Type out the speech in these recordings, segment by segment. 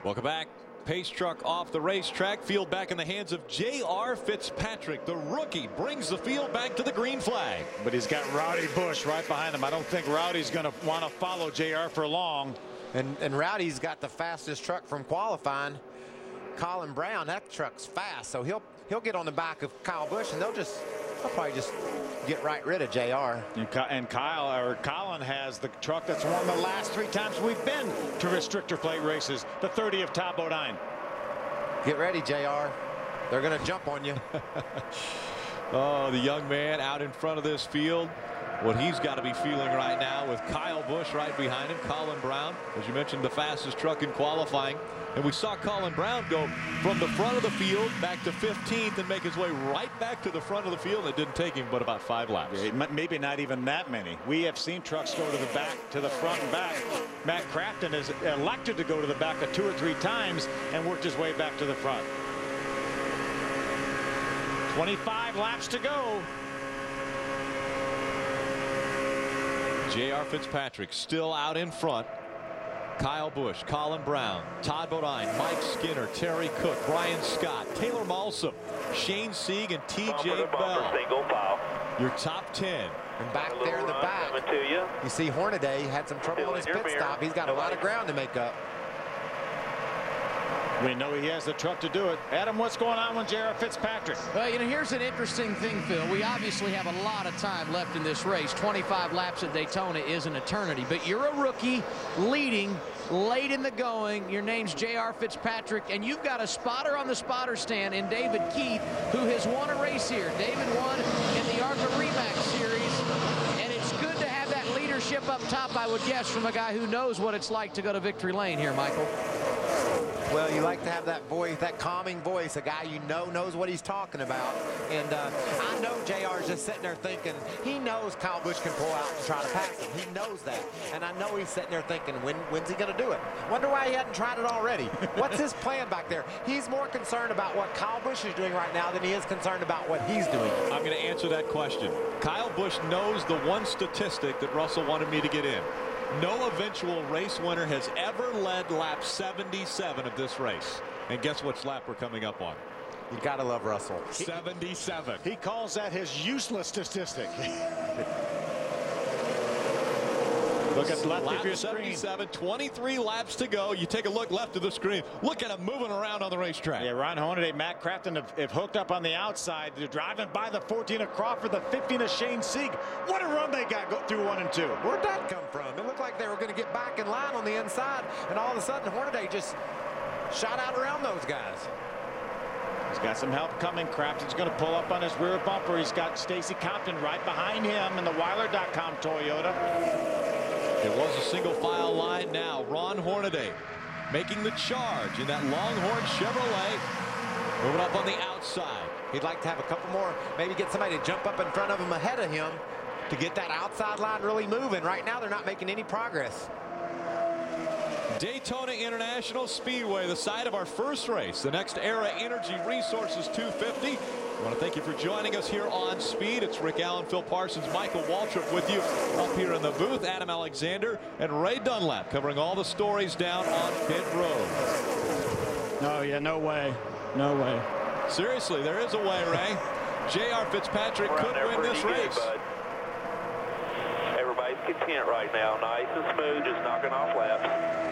Welcome back. Pace truck off the racetrack. Field back in the hands of J.R. Fitzpatrick. The rookie brings the field back to the green flag. But he's got Rowdy Bush right behind him. I don't think Rowdy's going to want to follow J.R. for long. And Rowdy's got the fastest truck from qualifying. Colin Brown, that truck's fast, so he'll get on the back of Kyle Busch, and they'll probably just get right rid of JR. And Colin has the truck that's won the last 3 times we've been to restrictor plate races, the 30 of Top Bodine. Get ready, JR. They're going to jump on you. Oh, the young man out in front of this field. What he's got to be feeling right now with Kyle Busch right behind him. Colin Brown, as you mentioned, the fastest truck in qualifying. And we saw Colin Brown go from the front of the field back to 15th and make his way right back to the front of the field. It didn't take him but about 5 laps. Yeah, maybe not even that many. We have seen trucks go to the back, to the front and back. Matt Crafton has elected to go to the back 2 or 3 times and worked his way back to the front. 25 laps to go. J.R. Fitzpatrick still out in front. Kyle Busch, Colin Brown, Todd Bodine, Mike Skinner, Terry Cook, Brian Scott, Taylor Malsum, Shane Sieg, and T.J. Bell. Single foul. Your top 10. And back there in the back, you see Hornaday had some trouble on his pit stop. He's got a lot of ground to make up. We know he has the truck to do it. Adam, what's going on with J.R. Fitzpatrick? Well, here's an interesting thing, Phil. We obviously have a lot of time left in this race. 25 laps at Daytona is an eternity. But you're a rookie leading late in the going. Your name's J.R. Fitzpatrick, and you've got a spotter on the spotter stand in David Keith, who has won a race here. David won in the ARCA Remax Series, and it's good to have that leadership up top, I would guess, from a guy who knows what it's like to go to victory lane here, Michael. Well, you like to have that voice, that calming voice, a guy you know knows what he's talking about. And I know JR's just sitting there thinking, he knows Kyle Busch can pull out and try to pass him. He knows that. And I know he's sitting there thinking, when's he going to do it? Wonder why he hadn't tried it already. What's his plan back there? He's more concerned about what Kyle Busch is doing right now than he is concerned about what he's doing. I'm going to answer that question. Kyle Busch knows the one statistic that Russell wanted me to get in. No eventual race winner has ever led lap 77 of this race. And guess which lap we're coming up on? You gotta love Russell. 77. He calls that his useless statistic. Look at left lap of your 77, 23 laps to go. You take a look left of the screen. Look at him moving around on the racetrack. Yeah, Ron Hornaday, Matt Crafton have hooked up on the outside. They're driving by the 14 of Crawford, the 15 of Shane Sieg. What a run they got through 1 and 2. Where'd that come from? It looked like they were going to get back in line on the inside, and all of a sudden Hornaday just shot out around those guys. He's got some help coming. Crafton's going to pull up on his rear bumper. He's got Stacy Compton right behind him in the Weiler.com Toyota. It was a single file line now. Ron Hornaday making the charge in that Longhorn Chevrolet. Moving up on the outside. He'd like to have a couple more, maybe get somebody to jump up in front of him ahead of him to get that outside line really moving. Right now they're not making any progress. Daytona International Speedway, the site of our first race, the NextEra Energy Resources 250. I want to thank you for joining us here on Speed. It's Rick Allen, Phil Parsons, Michael Waltrip with you up here in the booth. Adam Alexander and Ray Dunlap covering all the stories down on pit road. No, yeah, no way. No way. Seriously, there is a way, Ray. J.R. Fitzpatrick could win this race. Everybody's content right now. Nice and smooth, just knocking off laps.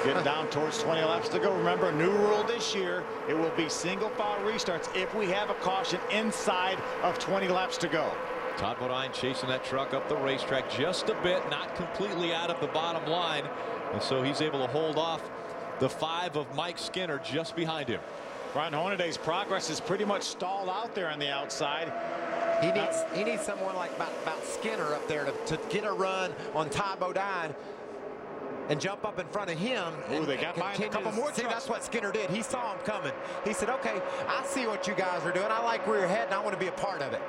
Getting down towards 20 laps to go. Remember, new rule this year, it will be single file restarts if we have a caution inside of 20 laps to go. Todd Bodine chasing that truck up the racetrack just a bit, not completely out of the bottom line. And so he's able to hold off the 5 of Mike Skinner just behind him. Ron Hornaday's progress is pretty much stalled out there on the outside. He needs someone like about Skinner up there to get a run on Todd Bodine and jump up in front of him. Ooh, they got by a couple more. See, that's what Skinner did. He saw him coming. He said, okay, I see what you guys are doing. I like where you're heading. I want to be a part of it.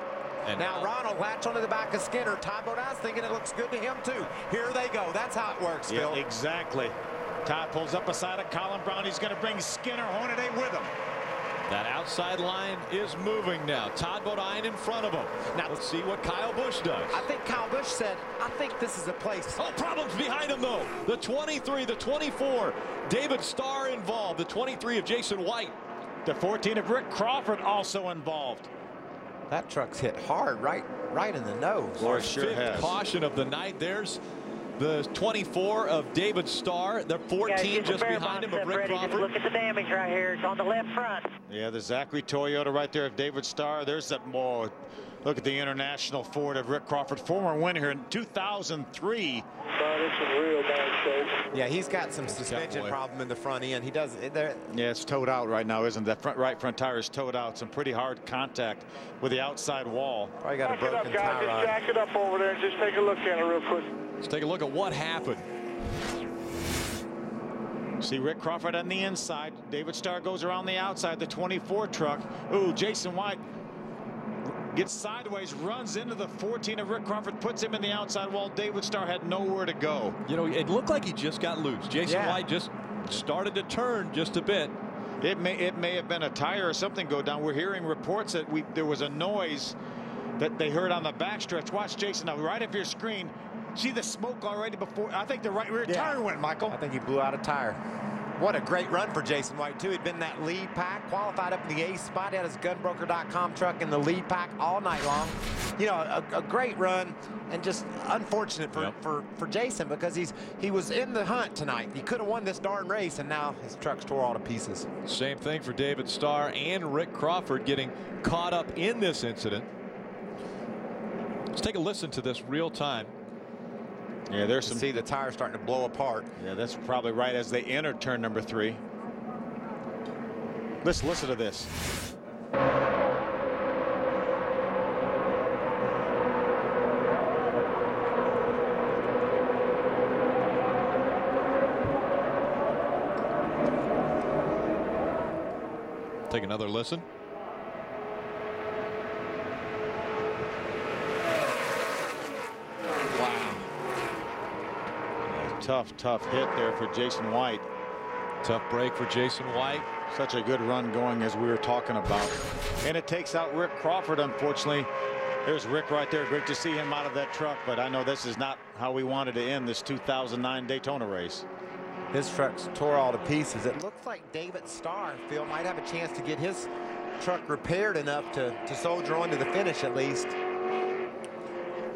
And now Ron will latch onto the back of Skinner. Todd Bodine's thinking it looks good to him too. Here they go. That's how it works, Phil. Yeah, exactly. Todd pulls up beside of Colin Brown. He's going to bring Skinner Hornaday with him. That outside line is moving now. Todd Bodine in front of him. Now let's see what Kyle Busch does. I think Kyle Busch said, I think this is a place. Oh, problems behind him though. The 23, the 24, David Starr involved. The 23 of Jason White. The 14 of Rick Crawford also involved. That truck's hit hard, right in the nose. Or sure Fifth has. caution of the night. There's the 24 of David Starr. The 14 just behind him of Rick Crawford. Just look at the damage right here. It's on the left front. Yeah, the Zachary Toyota right there of David Starr. There's that more. Look at the International Ford of Rick Crawford, former winner here in 2003. It's some real bad shape. Yeah, he's got some suspension problem in the front end. He does. Yeah, it's towed out right now, isn't it? That right front tire is towed out. Some pretty hard contact with the outside wall. Probably got a Jack it broken up, guys. tie Just rod. jack it up over there and just take a look at it real quick. Let's take a look at what happened. See Rick Crawford on the inside. David Starr goes around the outside. The 24 truck. Ooh, Jason White gets sideways, runs into the 14 of Rick Crawford, puts him in the outside wall. David Starr had nowhere to go. You know, it looked like he just got loose. Jason White just started to turn just a bit. It may have been a tire or something go down. We're hearing reports that there was a noise that they heard on the backstretch. Watch Jason now, right up your screen. See the smoke already before. I think the right rear tire went, Michael. I think he blew out a tire. What a great run for Jason White, too. He'd been in that lead pack, qualified up in the A spot. He had his gunbroker.com truck in the lead pack all night long. You know, a great run, and just unfortunate for Jason, because he was in the hunt tonight. He could have won this darn race, and now his truck's tore all to pieces. Same thing for David Starr and Rick Crawford getting caught up in this incident. Let's take a listen to this real time. Yeah, there's some. See the tire starting to blow apart. Yeah, that's probably right as they enter turn number 3. Let's listen to this. Take another listen. Tough hit there for Jason White. Tough break for Jason White. Such a good run going, as we were talking about. And it takes out Rick Crawford, unfortunately. There's Rick right there. Great to see him out of that truck, but I know this is not how we wanted to end this 2009 Daytona race. His truck's tore all to pieces. It looks like David Starr, Phil, might have a chance to get his truck repaired enough to soldier on to the finish at least.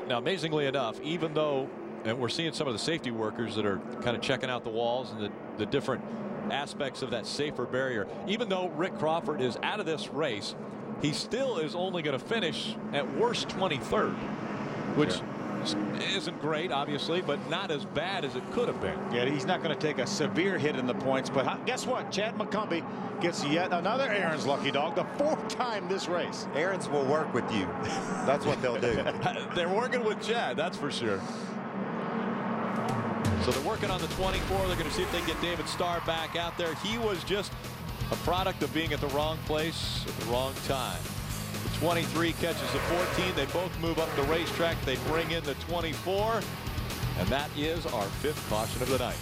Now, amazingly enough, even though, and we're seeing some of the safety workers that are kind of checking out the walls and the different aspects of that safer barrier. Even though Rick Crawford is out of this race, he still is only going to finish at worst 23rd, which isn't great, obviously, but not as bad as it could have been. Yeah, he's not going to take a severe hit in the points, but guess what? Chad McCumbee gets yet another Aaron's lucky dog, the 4th time this race. Aaron's will work with you. That's what they'll do. They're working with Chad, that's for sure. So they're working on the 24. They're going to see if they can get David Starr back out there. He was just a product of being at the wrong place at the wrong time. The 23 catches the 14. They both move up the racetrack. They bring in the 24. And that is our 5th caution of the night.